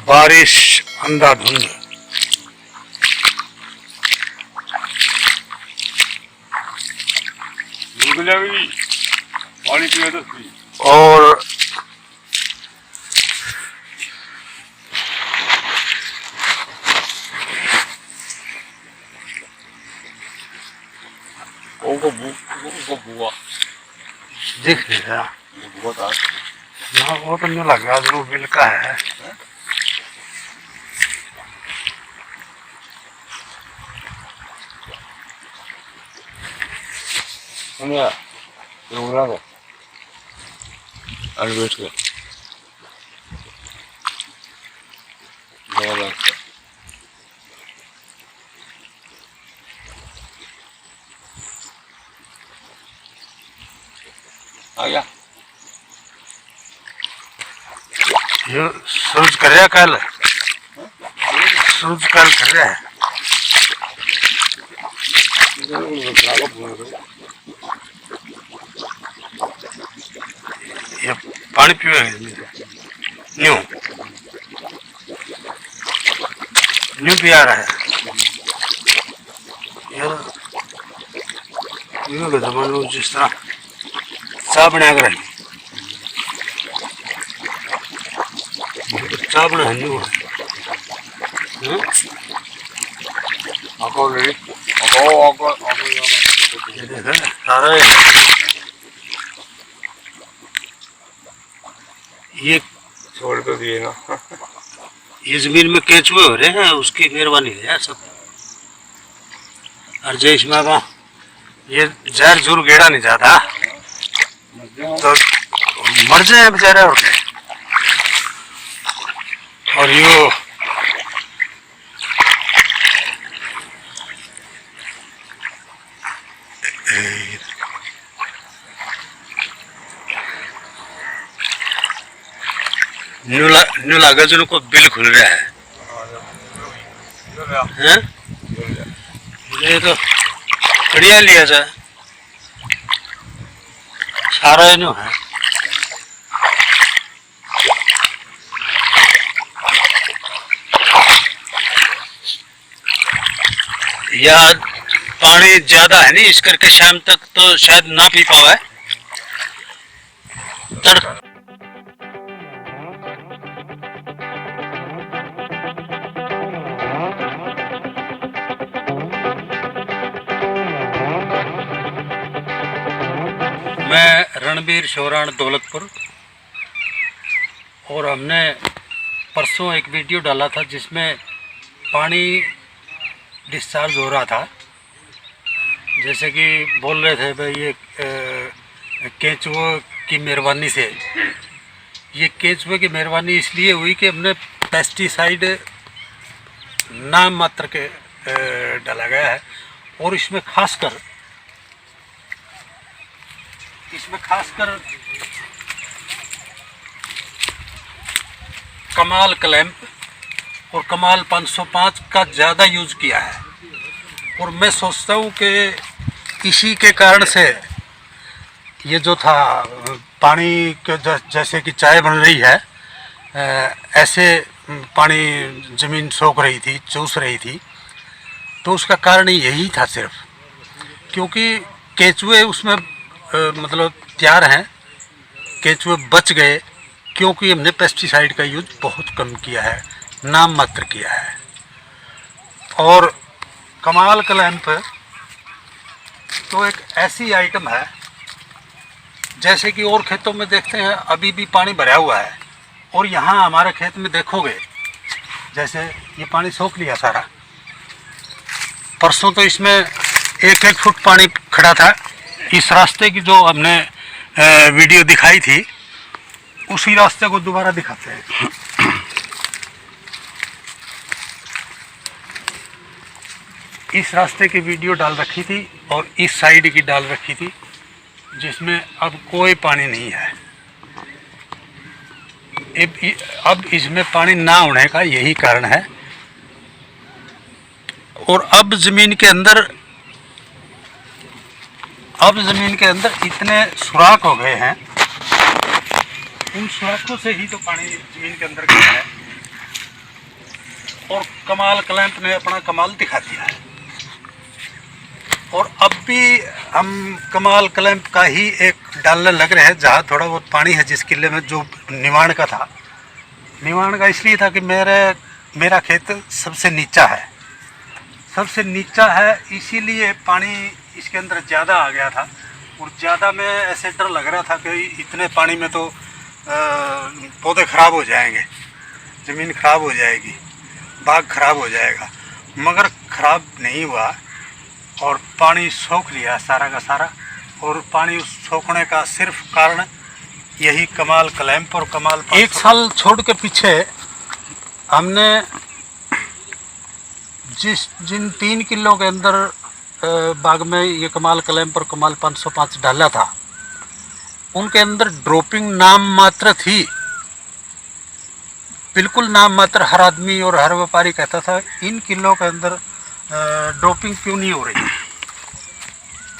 बारिश अंधाधुंध। पानी पिया तो और बुआ दिख रहा बुआ था ना, वो तो नहीं लग रहा, जो बिल का है। समझा ये उड़ा को अनवेट के बहुत अच्छा आ गया। ये सूरज कर रहा कल, सूरज कल कर रहा है। ये पानी पिए न्यू न्यू पिया रहा है यार। न्यू के जमाने में जिस तरह चाह बना कर चाह बना है न्यू सारा ये छोड़ तो दिए ना। ये जमीन में केंचुए हो रहे हैं, उसकी मेहरबानी है सब। और जो इसमें ये जहर जुर गेड़ा नहीं जाता तो मर जाए बेचारे। और यो न्यू लागा जो को बिल खुल रहा है हैं? ये तो बढ़िया लिया जाए सारा न्यू है। या पानी ज्यादा है नहीं, इस करके शाम तक तो शायद ना पी पावे। मैं रणबीर शोराण दौलतपुर, और हमने परसों एक वीडियो डाला था जिसमें पानी डिस्चार्ज हो रहा था। जैसे कि बोल रहे थे भाई ये केंचुए की मेहरबानी से। ये केंचुए की मेहरबानी इसलिए हुई कि हमने पेस्टिसाइड नाम मात्र के डाला गया है। और इसमें खासकर कमाल क्लैंप और कमाल 505 का ज़्यादा यूज किया है। और मैं सोचता हूँ कि इसी के कारण से ये जो था पानी के जैसे कि चाय बन रही है, ऐसे पानी ज़मीन सोख रही थी, चूस रही थी। तो उसका कारण यही था सिर्फ, क्योंकि केंचुए उसमें मतलब तैयार हैं। केंचुए बच गए क्योंकि हमने पेस्टिसाइड का यूज बहुत कम किया है, नाम मात्र किया है। और कमाल क्लैंप तो एक ऐसी आइटम है, जैसे कि और खेतों में देखते हैं अभी भी पानी भरा हुआ है, और यहाँ हमारे खेत में देखोगे जैसे ये पानी सोख लिया सारा। परसों तो इसमें 1-1 फुट पानी खड़ा था। इस रास्ते की जो हमने वीडियो दिखाई थी, उसी रास्ते को दोबारा दिखाते हैं। इस रास्ते की वीडियो डाल रखी थी और इस साइड की डाल रखी थी, जिसमें अब कोई पानी नहीं है। अब इसमें पानी ना होने का यही कारण है। और अब जमीन के अंदर इतने सुराख हो गए हैं, उन सुराखों से ही तो पानी जमीन के अंदर गया है। कमाल क्लैंप ने अपना कमाल दिखा दिया है। और अब भी हम कमाल क्लैंप का ही एक डालने लग रहे हैं जहाँ थोड़ा बहुत पानी है, जिस किले में जो निवाण का था। निवाण का इसलिए था कि मेरा खेत सबसे नीचा है, इसीलिए पानी इसके अंदर ज़्यादा आ गया था। और ज़्यादा में ऐसे डर लग रहा था कि इतने पानी में तो पौधे ख़राब हो जाएंगे, ज़मीन ख़राब हो जाएगी, बाग ख़राब हो जाएगा। मगर ख़राब नहीं हुआ और पानी सोख लिया सारा का सारा। और पानी सोखने का सिर्फ कारण यही कमाल क्लैंप और कमाल। एक साल छोड़ के पीछे हमने जिन 3 किलो के अंदर बाग में ये कमाल क्लैंप और कमाल 505 डाला था, उनके अंदर ड्रॉपिंग नाम मात्र थी, बिल्कुल नाम मात्र। हर आदमी और हर व्यापारी कहता था इन किलो के अंदर ड्रॉपिंग क्यों नहीं हो रही।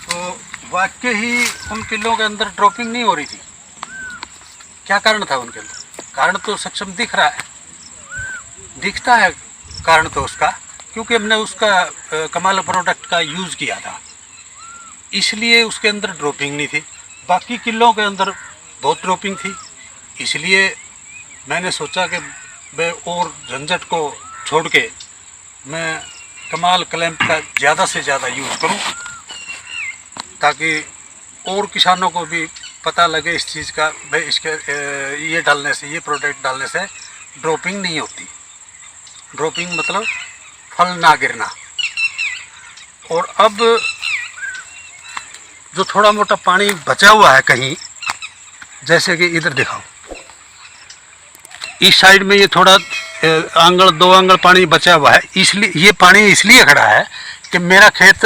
तो वाकई ही उन किलो के अंदर ड्रॉपिंग नहीं हो रही थी। क्या कारण था उनके अंदर? कारण तो सक्षम दिख रहा है, दिखता है कारण तो उसका, क्योंकि हमने उसका कमाल प्रोडक्ट का यूज़ किया था, इसलिए उसके अंदर ड्रॉपिंग नहीं थी। बाकी किलों के अंदर बहुत ड्रॉपिंग थी। इसलिए मैंने सोचा कि मैं और झंझट को छोड़ के मैं कमाल क्लैंप का ज़्यादा से ज़्यादा यूज़ करूं, ताकि और किसानों को भी पता लगे इस चीज़ का। भाई इसके ये डालने से, ये प्रोडक्ट डालने से ड्रॉपिंग नहीं होती। ड्रॉपिंग मतलब फल ना गिरना। और अब जो थोड़ा मोटा पानी बचा हुआ है कहीं, जैसे कि इधर दिखाओ, इस साइड में ये थोड़ा आंगल 2 आंगल पानी बचा हुआ है। इसलिए ये पानी इसलिए खड़ा है कि मेरा खेत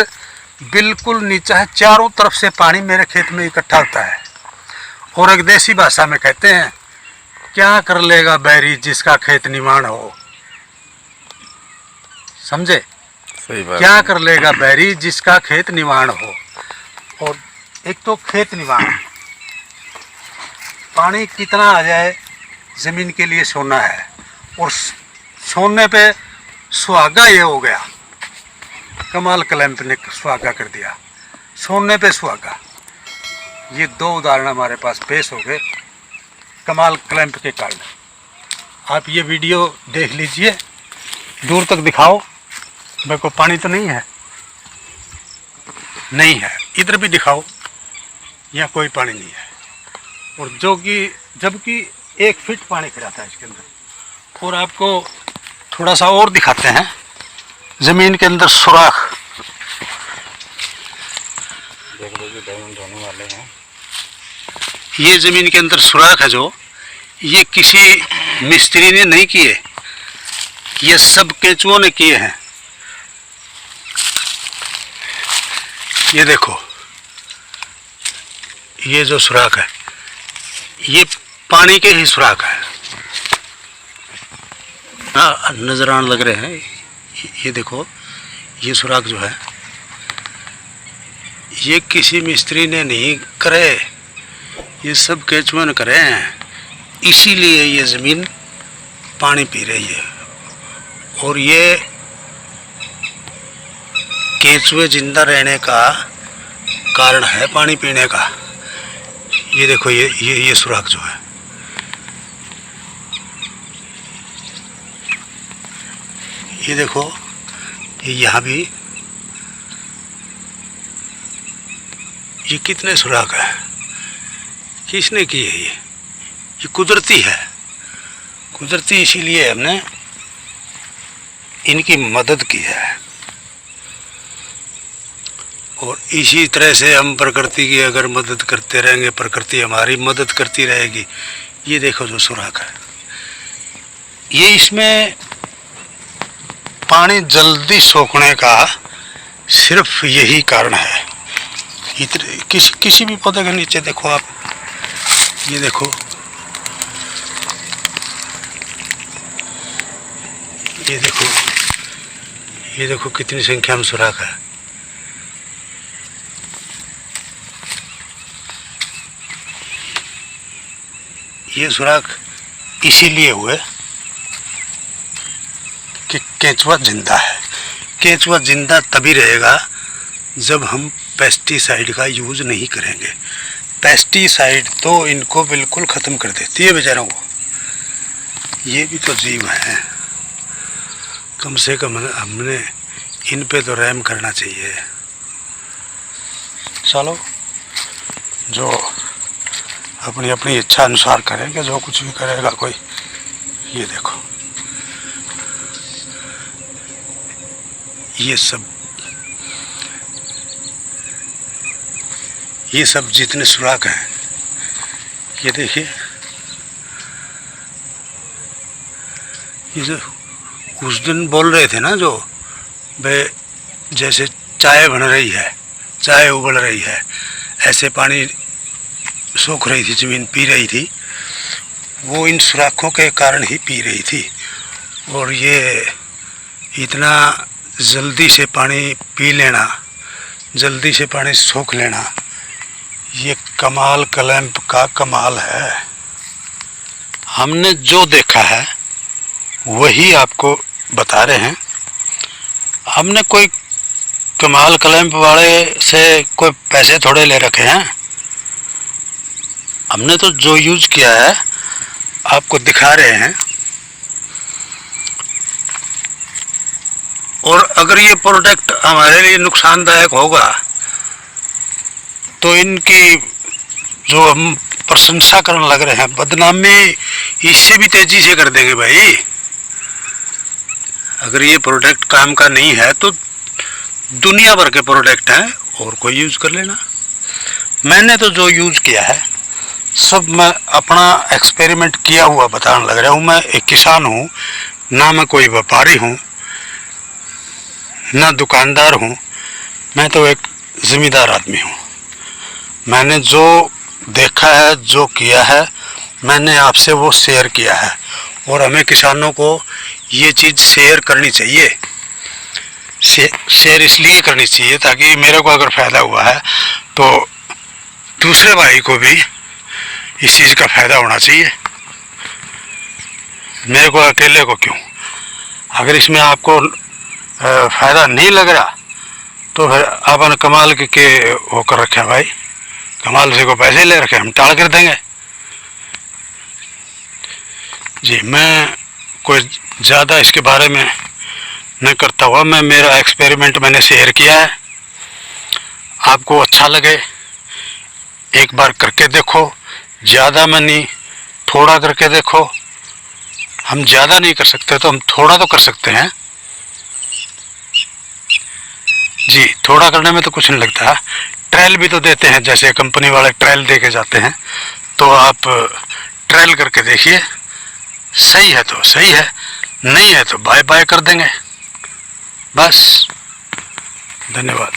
बिल्कुल नीचा है, चारों तरफ से पानी मेरे खेत में इकट्ठा होता है। और एक देसी भाषा में कहते हैं, क्या कर लेगा बैरी जिसका खेत निवाण हो। समझे? सही बात। क्या कर लेगा बैरी जिसका खेत निवाण हो। और एक तो खेत निवाण, पानी कितना आ जाए ज़मीन के लिए सोना है। और सोने पे सुहागा ये हो गया, कमाल क्लैंप ने सुहागा कर दिया, सोने पे सुहागा। ये 2 उदाहरण हमारे पास पेश हो गए कमाल क्लैंप के कारण। आप ये वीडियो देख लीजिए, दूर तक दिखाओ। मेरे को पानी तो नहीं है, नहीं है। इधर भी दिखाओ, यहाँ कोई पानी नहीं है। और जबकि 1 फीट पानी खड़ा था इसके अंदर। और आपको थोड़ा सा और दिखाते हैं, ज़मीन के अंदर सुराख। देख लो, डायमंड होने वाले हैं। ये ज़मीन के अंदर सुराख है, जो ये किसी मिस्त्री ने नहीं किए, ये सब केंचुओं ने किए हैं। ये देखो, ये जो सुराख है, ये पानी के ही सुराख है। हाँ, नजर आने लग रहे हैं। ये देखो, ये सुराख जो है, ये किसी मिस्त्री ने नहीं करे, ये सब केंचुओं ने करे हैं। इसीलिए ये ज़मीन पानी पी रही है। और ये केंचुए जिंदा रहने का कारण है पानी पीने का। ये देखो, ये सुराख जो है, ये देखो, ये यहाँ भी, ये कितने सुराख है। किसने की है ये कुदरती है, कुदरती। इसीलिए हमने इनकी मदद की है। और इसी तरह से हम प्रकृति की अगर मदद करते रहेंगे, प्रकृति हमारी मदद करती रहेगी। ये देखो जो सुराख है, ये इसमें पानी जल्दी सोखने का सिर्फ यही कारण है। किसी भी पौधे के नीचे देखो आप, ये देखो, ये देखो कितनी संख्या में सुराख है। ये सुराख इसीलिए हुए कि केंचुआ जिंदा है। केंचुआ जिंदा तभी रहेगा जब हम पेस्टिसाइड का यूज़ नहीं करेंगे। पेस्टिसाइड तो इनको बिल्कुल ख़त्म कर देती है बेचारों को। ये भी तो जीव हैं, कम से कम हमने इन पे तो रहम करना चाहिए। चलो, जो अपनी अपनी इच्छा अनुसार करेंगे, जो कुछ भी करेगा कोई। ये देखो, ये सब जितने सुराख हैं, ये देखिए, ये जो उस दिन बोल रहे थे ना, जो वे जैसे चाय बन रही है, चाय उबल रही है, ऐसे पानी सूख रही थी, ज़मीन पी रही थी, वो इन सुराखों के कारण ही पी रही थी। और ये इतना जल्दी से पानी पी लेना, जल्दी से पानी सोख लेना, ये कमाल क्लैंप का कमाल है। हमने जो देखा है वही आपको बता रहे हैं। हमने कोई कमाल क्लैंप वाले से कोई पैसे थोड़े ले रखे हैं। हमने तो जो यूज़ किया है आपको दिखा रहे हैं। और अगर ये प्रोडक्ट हमारे लिए नुकसानदायक होगा तो इनकी जो हम प्रशंसा करने लग रहे हैं, बदनामी इससे भी तेजी से कर देंगे भाई। अगर ये प्रोडक्ट काम का नहीं है तो दुनिया भर के प्रोडक्ट हैं, और कोई यूज़ कर लेना। मैंने तो जो यूज़ किया है सब मैं अपना एक्सपेरिमेंट किया हुआ बताने लग रहा हूँ। मैं एक किसान हूँ, ना मैं कोई व्यापारी हूँ, ना दुकानदार हूँ, मैं तो एक ज़िम्मेदार आदमी हूँ। मैंने जो देखा है, जो किया है, मैंने आपसे वो शेयर किया है। और हमें किसानों को ये चीज़ शेयर करनी चाहिए। शेयर इसलिए करनी चाहिए ताकि मेरे को अगर फ़ायदा हुआ है तो दूसरे भाई को भी इस चीज़ का फ़ायदा होना चाहिए। मेरे को अकेले को क्यों? अगर इसमें आपको फ़ायदा नहीं लग रहा तो फिर आपने कमाल के वो कर रखे भाई, कमाल से को पैसे ले रखे, हम टाल कर देंगे जी। मैं कोई ज़्यादा इसके बारे में नहीं करता हुआ, मैं मेरा एक्सपेरिमेंट मैंने शेयर किया है। आपको अच्छा लगे एक बार करके देखो, ज़्यादा में नहीं, थोड़ा करके देखो। हम ज़्यादा नहीं कर सकते तो हम थोड़ा तो कर सकते हैं जी। थोड़ा करने में तो कुछ नहीं लगता। ट्रायल भी तो देते हैं, जैसे कंपनी वाले ट्रायल दे के जाते हैं, तो आप ट्रायल करके देखिए। सही है तो सही है, नहीं है तो बाय बाय कर देंगे बस। धन्यवाद।